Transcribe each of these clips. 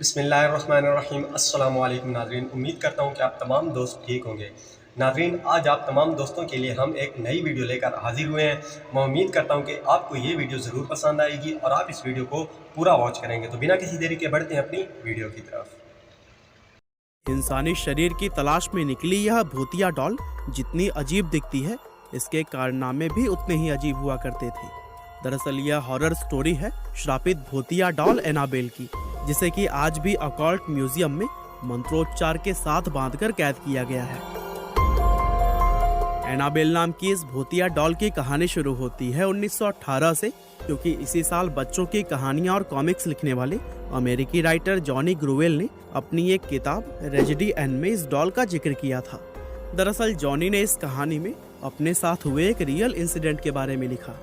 बिस्मिल्लाहिर्रहमानिर्रहीम। अस्सलामु अलैकुम नाज़रीन, उम्मीद करता हूँ कि आप तमाम दोस्त ठीक होंगे। नाज़रीन, आज आप तमाम दोस्तों के लिए हम एक नई वीडियो लेकर हाजिर हुए हैं। मैं उम्मीद करता हूँ कि आपको ये वीडियो ज़रूर पसंद आएगी और आप इस वीडियो को पूरा वॉच करेंगे। तो बिना किसी देरी के बढ़ते हैं अपनी वीडियो की तरफ। इंसानी शरीर की तलाश में निकली यह भूतिया डॉल जितनी अजीब दिखती है, इसके कारनामे भी उतने ही अजीब हुआ करते थे। दरअसल यह हॉरर स्टोरी है श्रापित भूतिया डॉल एनाबेल की, जिसे कि आज भी अकॉल्ट म्यूजियम में मंत्रोच्चार के साथ बांधकर कैद किया गया है। एनाबेल नाम की इस भूतिया डॉल की कहानी शुरू होती है 1918 से, क्योंकि इसी साल बच्चों की कहानियां और कॉमिक्स लिखने वाले अमेरिकी राइटर जॉनी ग्रूवेल ने अपनी एक किताब रेजिडी एन में इस डॉल का जिक्र किया था। दरअसल जॉनी ने इस कहानी में अपने साथ हुए एक रियल इंसिडेंट के बारे में लिखा।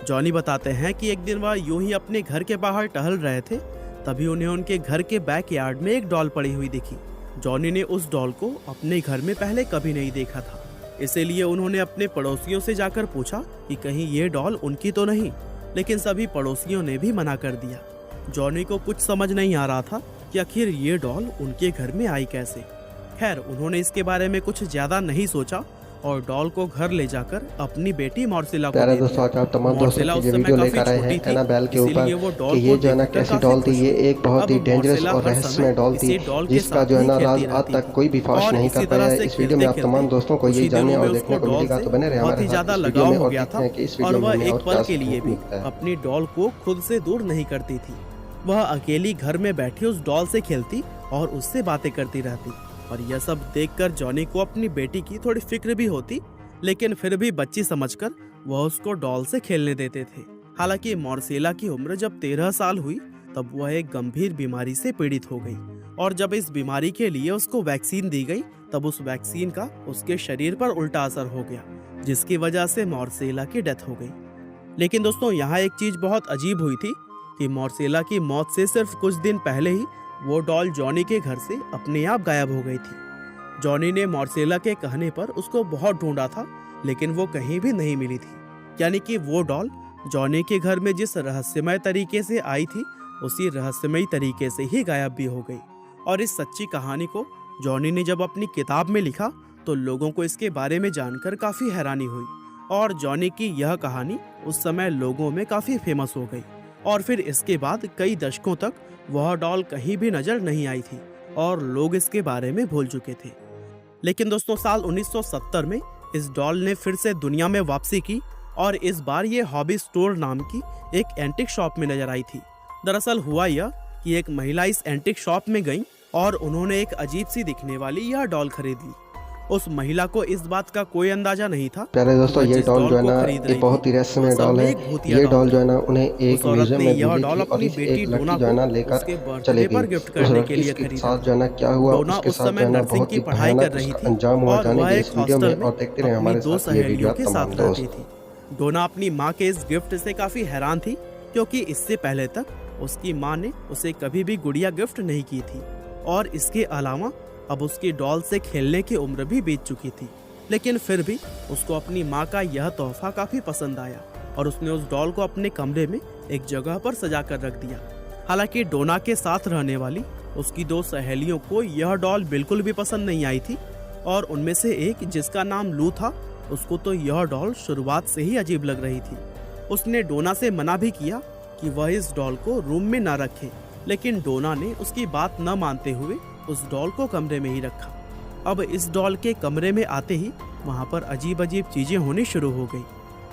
जॉनी बताते हैं कि एक दिन वह यूं ही अपने घर के बाहर टहल रहे थे, तभी उन्हें उनके घर के बैकयार्ड में एक डॉल पड़ी हुई दिखी। जॉनी ने उस डॉल को अपने घर में पहले कभी नहीं देखा था, इसीलिए उन्होंने अपने पड़ोसियों से जाकर पूछा कि कहीं ये डॉल उनकी तो नहीं, लेकिन सभी पड़ोसियों ने भी मना कर दिया। जॉनी को कुछ समझ नहीं आ रहा था कि आखिर ये डॉल उनके घर में आई कैसे। खैर, उन्होंने इसके बारे में कुछ ज्यादा नहीं सोचा और डॉल को घर ले जाकर अपनी बेटी मॉर्सिला को दे दोस्तों, आज आप तमाम दोस्तों मॉर्सिला की उस समय वीडियो काफी लेकर आए छोटी हैं थी, एनाबेल के इसीलिए ऊपर वो कि डॉल ये को जो है ना देखकर कैसी काफी डॉल थी। खुश ये हुई। एक बहुत ही अब डेंजरस मॉर्सिला और हर रहस्यमय समय डॉल थी, इसी डॉल के जिसका साथ जो है ही ना खेलती राज आज रहती तक थी। कोई भी फाश और नहीं इसी कर तरह पाया है। से इस वीडियो में आप खेलते तमाम दोस्तों को कुछ ये ही जानने दिनों में और उसको देखने को डॉल मिलेगा, से तो बने रहे बहुत हमारे ही साथ ज्यादा इस वीडियो लगाव में हो और गया देखते था हैं कि इस और वीडियो में वह हमें एक और पल क्या के लिए भी मिलता है। अपनी डॉल को खुद से दूर नहीं करती थी। वह अकेली घर में बैठी उस डॉल से खेलती और उससे बातें करती रहती। और यह सब देखकर जॉनी को अपनी बेटी की थोड़ी फिक्र भी होती, लेकिन फिर भी बच्ची समझकर वह उसको डॉल से खेलने देते थे। हालांकि मॉर्सिला की उम्र जब 13 साल हुई, तब वह एक गंभीर बीमारी से पीड़ित हो गई और जब इस बीमारी के लिए उसको वैक्सीन दी गई, तब उस वैक्सीन का उसके शरीर पर उल्टा असर हो गया, जिसकी वजह से मॉर्सिला की डेथ हो गई। लेकिन दोस्तों, यहाँ एक चीज बहुत अजीब हुई थी कि मॉर्सिला की मौत से सिर्फ कुछ दिन पहले ही वो डॉल जॉनी के घर से अपने आप गायब हो गई थी। जॉनी ने मॉर्सिला के कहने पर उसको बहुत ढूंढा था, लेकिन वो कहीं भी नहीं मिली थी। यानी कि वो डॉल जॉनी के घर में जिस रहस्यमय तरीके से आई थी, उसी रहस्यमय तरीके से ही गायब भी हो गई। और इस सच्ची कहानी को जॉनी ने जब अपनी किताब में लिखा, तो लोगों को इसके बारे में जानकर काफी हैरानी हुई और जॉनी की यह कहानी उस समय लोगों में काफी फेमस हो गई। और फिर इसके बाद कई दशकों तक वह डॉल कहीं भी नजर नहीं आई थी और लोग इसके बारे में भूल चुके थे। लेकिन दोस्तों, साल 1970 में इस डॉल ने फिर से दुनिया में वापसी की और इस बार ये हॉबी स्टोर नाम की एक एंटिक शॉप में नजर आई थी। दरअसल हुआ यह कि एक महिला इस एंटिक शॉप में गई और उन्होंने एक अजीब सी दिखने वाली यह डॉल खरीद ली। उस महिला को इस बात का कोई अंदाजा नहीं था। प्यारे दोस्तों, ये डॉल जो है ना, ये बहुत ही रहस्यमय डॉल है। ये डॉल जो है ना, उन्हें एक म्यूजियम में मिली थी और इस एक लड़की जो है ना लेकर चले गई। उस लड़की के साथ जो है ना क्या हुआ, उसके साथ जो है ना बहुत ही भयानक उसका अंजाम हुआ। जानेंगे इस वीडियो में और देखते रहे हमारे साथ ये वीडियो तमाम दोस्त। डोना अपनी माँ के इस गिफ्ट से काफी हैरान थी, क्योंकि इससे पहले तक उसकी माँ ने उसे कभी भी गुड़िया गिफ्ट नहीं की थी और इसके अलावा अब उसकी डॉल से खेलने की उम्र भी बीत चुकी थी। लेकिन फिर भी उसको अपनी माँ का यह तोहफा काफी पसंद आया और उसने उस डॉल को अपने कमरे में एक जगह पर सजा कर रख दिया। हालांकि डोना के साथ रहने वाली उसकी 2 सहेलियों को यह डॉल बिल्कुल भी पसंद नहीं आई थी और उनमें से एक, जिसका नाम लू था, उसको तो यह डॉल शुरुआत से ही अजीब लग रही थी। उसने डोना से मना भी किया कि वह इस डॉल को रूम में न रखे, लेकिन डोना ने उसकी बात न मानते हुए उस डॉल को कमरे में ही रखा। अब इस डॉल के कमरे में आते ही वहां पर अजीब अजीब चीजें होनी शुरू हो गई।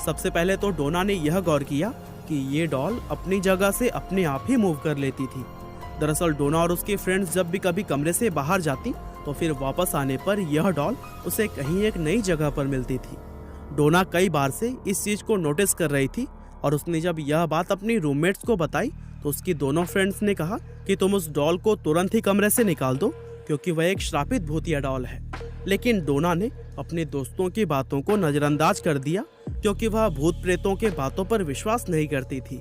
सबसे पहले तो डोना ने यह गौर किया कि ये डॉल अपनी जगह से अपने आप ही मूव कर लेती थी। दरअसल डोना और उसके फ्रेंड्स जब भी कभी कमरे से बाहर जाती, तो फिर वापस आने पर यह डॉल उसे कहीं एक नई जगह पर मिलती थी। डोना कई बार से इस चीज को नोटिस कर रही थी और उसने जब यह बात अपनी रूममेट्स को बताई, तो उसकी दोनों फ्रेंड्स ने कहा कि तुम उस डॉल को तुरंत ही कमरे से निकाल दो, क्योंकि वह एक श्रापित भूतिया डॉल है। लेकिन डोना ने अपने दोस्तों की बातों को नजरअंदाज कर दिया, क्योंकि वह भूत प्रेतों के बातों पर विश्वास नहीं करती थी।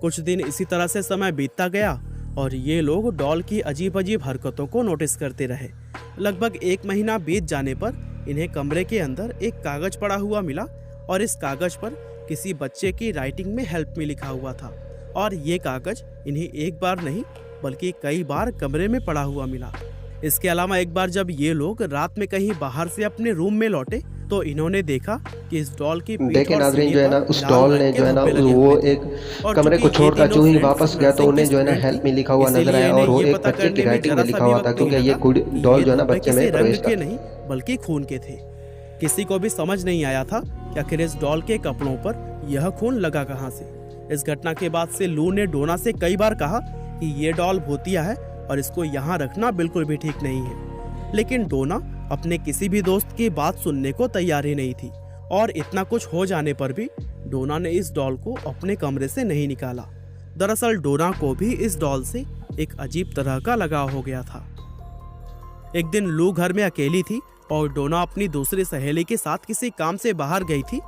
कुछ दिन इसी तरह से समय बीतता गया और ये लोग डॉल की अजीब अजीब हरकतों को नोटिस करते रहे। लगभग 1 महीना बीत जाने पर इन्हें कमरे के अंदर एक कागज पड़ा हुआ मिला और इस कागज पर किसी बच्चे की राइटिंग में हेल्प मी लिखा हुआ था। और ये कागज इन्हें एक बार नहीं बल्कि कई बार कमरे में पड़ा हुआ मिला। इसके अलावा एक बार जब ये लोग रात में कहीं बाहर से अपने रूम में लौटे तो इन्होंने देखा कि इस डॉल की देखे नाज़रीन जो है ना उस डॉल ने जो है ना वो एक कमरे को छोड़कर जो ही वापस गया तो उन्हें जो है ना हेल्प मी लिखा हुआ नजर आया और वो एक बच्चे की राइटिंग में लिखा हुआ था, क्योंकि ये डॉल जो है ना बच्चे में प्रवेश के नहीं बल्कि खून के थे। किसी को भी समझ नहीं आया था कि आखिर इस डॉल के कपड़ों पर यह खून लगा कहां से। इस घटना के बाद से लू ने डोना से कई बार कहा कि ये डॉल भूतिया है और इसको यहाँ रखना बिल्कुल भी ठीक नहीं है, लेकिन डोना अपने किसी भी दोस्त की बात सुनने को तैयार ही नहीं थी और इतना कुछ हो जाने पर भी डोना ने इस डॉल को अपने कमरे से नहीं निकाला। दरअसल डोना को भी इस डॉल से एक अजीब तरह का लगाव हो गया था। एक दिन लू घर में अकेली थी और डोना अपनी दूसरी सहेली के साथ किसी काम से बाहर गई थी।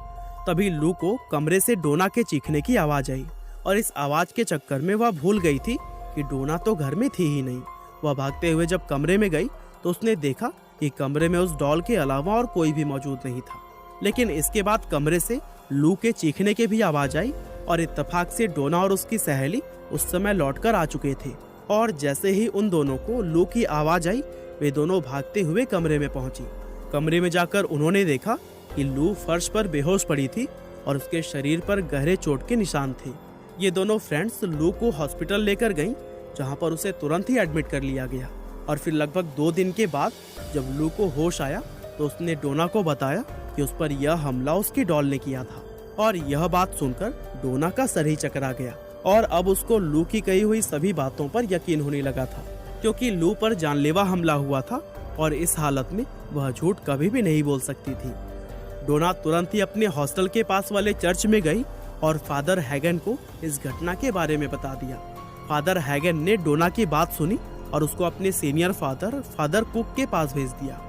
तभी लू को कमरे से डोना के चीखने की आवाज आई और इस आवाज के चक्कर में वह भूल गई थी कि डोना तो घर में थी ही नहीं। वह भागते हुए जब कमरे में गई तो उसने देखा कि कमरे में उस डॉल के अलावा और कोई भी मौजूद नहीं था। लेकिन इसके बाद कमरे से लू के चीखने की भी आवाज आई और इत्तेफाक से डोना और उसकी सहेली उस समय लौटकर आ चुके थे। और जैसे ही उन दोनों को लू की आवाज आई वे दोनों भागते हुए कमरे में पहुंची। कमरे में जाकर उन्होंने देखा कि लू फर्श पर बेहोश पड़ी थी और उसके शरीर पर गहरे चोट के निशान थे। ये दोनों फ्रेंड्स लू को हॉस्पिटल लेकर गईं, जहां पर उसे तुरंत ही एडमिट कर लिया गया। और फिर लगभग 2 दिन के बाद जब लू को होश आया तो उसने डोना को बताया कि उस पर यह हमला उसकी डॉल ने किया था। और यह बात सुनकर डोना का सर ही चकरा गया और अब उसको लू की कही हुई सभी बातों पर यकीन होने लगा था, क्योंकि लू पर जानलेवा हमला हुआ था और इस हालत में वह झूठ कभी भी नहीं बोल सकती थी। डोना तुरंत ही अपने हॉस्टल के पास वाले चर्च में गई और फादर हैगन को इस घटना के बारे में बता दिया। फादर हैगन ने डोना की बात सुनी और उसको अपने सीनियर फादर कुक के पास भेज दिया।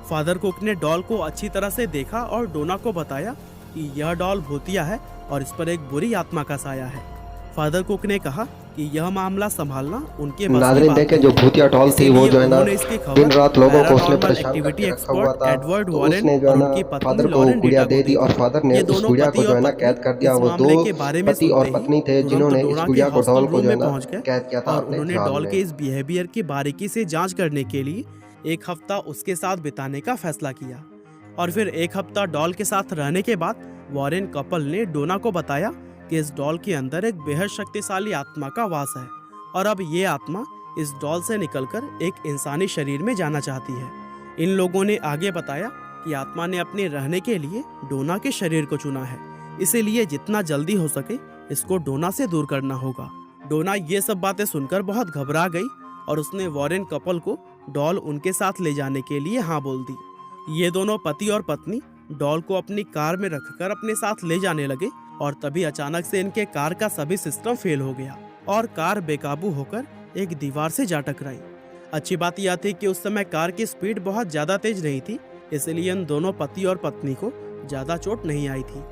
फादर कुक ने डॉल को अच्छी तरह से देखा और डोना को बताया कि यह डॉल भूतिया है और इस पर एक बुरी आत्मा का साया है। फादर कुक ने कहा कि यह मामला संभालना उनके नाज़रीन देखें जो भूतिया डॉल थी वो जो है ना दिन रात लोगों को उसने परेशान करके रखा हुआ था, तो उसने जो है ना फादर को गुड़िया दे दी और फादर ने उस गुड़िया को जो है ना कैद कर दिया। वो 2 पति और पत्नी थे जिन्होंने इस गुड़िया को डॉल को जो है ना कैद किया था। उन्होंने डॉल के इस बिहेवियर की बारीकी से जांच करने के लिए 1 हफ्ता उसके साथ बिताने का फैसला किया। और फिर 1 हफ्ता डॉल के साथ रहने के बाद वॉरेन कपल ने डोना को बताया कि इस डॉल के अंदर एक बेहद शक्तिशाली आत्मा का वास है और अब ये आत्मा इस डॉल से निकलकर एक इंसानी शरीर में जाना चाहती है। इन लोगों ने आगे बताया कि आत्मा ने अपने रहने के लिए डोना के शरीर को चुना है, इसीलिए जितना जल्दी हो सके इसको डोना से दूर करना होगा। डोना ये सब बातें सुनकर बहुत घबरा गई और उसने वॉरेन कपल को डॉल उनके साथ ले जाने के लिए हाँ बोल दी। ये दोनों पति और पत्नी डॉल को अपनी कार में रखकर अपने साथ ले जाने लगे और तभी अचानक से इनके कार का सभी सिस्टम फेल हो गया और कार बेकाबू होकर एक दीवार से जा टकराई। अच्छी बात यह थी कि उस समय कार की स्पीड बहुत ज्यादा तेज नहीं थी, इसलिए इन दोनों पति और पत्नी को ज्यादा चोट नहीं आई थी।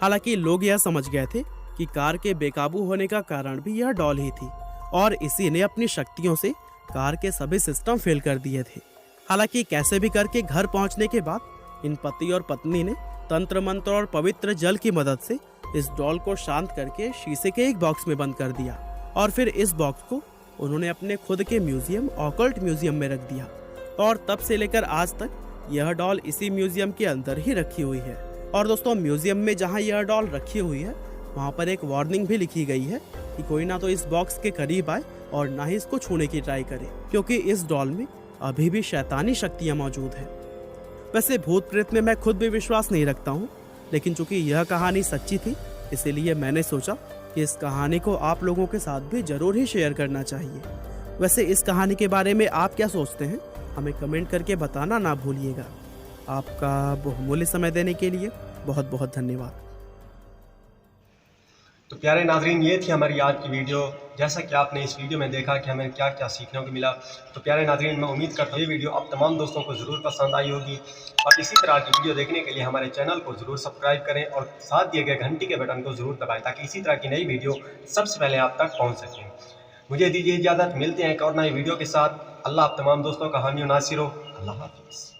हालांकि लोग यह समझ गए थे कि कार के बेकाबू होने का कारण भी यह डॉल ही थी और इसी ने अपनी शक्तियों से कार के सभी सिस्टम फेल कर दिए थे। हालांकि कैसे भी करके घर पहुंचने के बाद इन पति और पत्नी ने तंत्र मंत्र और पवित्र जल की मदद से इस डॉल को शांत करके शीशे के एक बॉक्स में बंद कर दिया और फिर इस बॉक्स को उन्होंने अपने खुद के म्यूजियम ऑकल्ट म्यूजियम में रख दिया और तब से लेकर आज तक यह डॉल इसी म्यूजियम के अंदर ही रखी हुई है। और दोस्तों म्यूजियम में जहां यह डॉल रखी हुई है वहां पर एक वार्निंग भी लिखी गई है कि कोई ना तो इस बॉक्स के करीब आए और ना ही इसको छूने की ट्राई करे, क्योंकि इस डॉल में अभी भी शैतानी शक्तियां मौजूद है। वैसे भूत प्रेत में मैं खुद भी विश्वास नहीं रखता हूँ, लेकिन चूंकि यह कहानी सच्ची थी इसीलिए मैंने सोचा कि इस कहानी को आप लोगों के साथ भी जरूर ही शेयर करना चाहिए। वैसे इस कहानी के बारे में आप क्या सोचते हैं हमें कमेंट करके बताना ना भूलिएगा। आपका बहुमूल्य समय देने के लिए बहुत बहुत धन्यवाद। तो प्यारे नाजरीन ये थी हमारी आज की वीडियो। जैसा कि आपने इस वीडियो में देखा कि हमें क्या क्या सीखने को मिला, तो प्यारे नाजरीन मैं उम्मीद करता हूँ ये वीडियो आप तमाम दोस्तों को ज़रूर पसंद आई होगी और इसी तरह की वीडियो देखने के लिए हमारे चैनल को ज़रूर सब्सक्राइब करें और साथ दिए गए घंटी के बटन को ज़रूर दबाएं ताकि इसी तरह की नई वीडियो सबसे पहले आप तक पहुँच सकें। मुझे दीजिए इजाज़त, मिलते हैं एक और नई वीडियो के साथ। अल्लाह आप तमाम दोस्तों का हामी नासिर हो। अल्लाह हाफिज़।